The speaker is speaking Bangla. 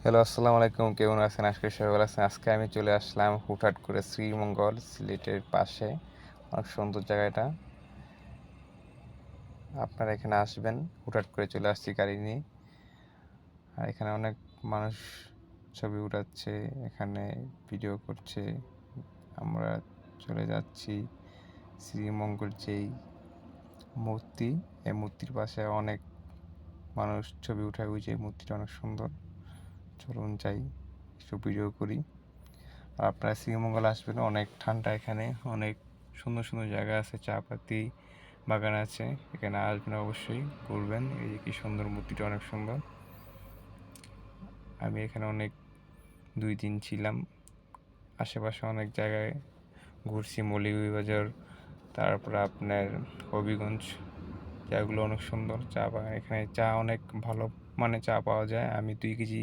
হ্যালো, আসসালামু আলাইকুম। কেমন আছেন? আজকে সবাই ভালো আছেন। আজকে আমি চলে আসলাম হুটহাট করে শ্রীমঙ্গল, সিলেটের পাশে। অনেক সুন্দর জায়গাটা। আপনারা এখানে আসবেন। হুটহাট করে চলে আসছি গাড়ি নিয়ে। আর এখানে অনেক মানুষ ছবি উঠাচ্ছে, এখানে ভিডিও করছে। আমরা চলে যাচ্ছি শ্রীমঙ্গল যেই মূর্তি, এই মূর্তির পাশে অনেক মানুষ ছবি উঠায়। ওই যে মূর্তিটা অনেক সুন্দর। চলুন যাই, একটু ভিডিও করি। আর আপনারা শ্রীমঙ্গল আসবেন, অনেক ঠান্ডা এখানে, অনেক সুন্দর সুন্দর জায়গা আছে, চা পাতি বাগান আছে। এখানে আসবেন, অবশ্যই ঘুরবেন। এই যে কি সুন্দর মূর্তিটা, অনেক সুন্দর। আমি এখানে অনেক 2 দিন ছিলাম, আশেপাশে অনেক জায়গায় ঘুরছি, মৌলভীবাজার, তারপর আপনার হবিগঞ্জ। জায়গাগুলো অনেক সুন্দর, চা বাগান। এখানে চা অনেক ভালো মানে চা পাওয়া যায়। আমি 2 কেজি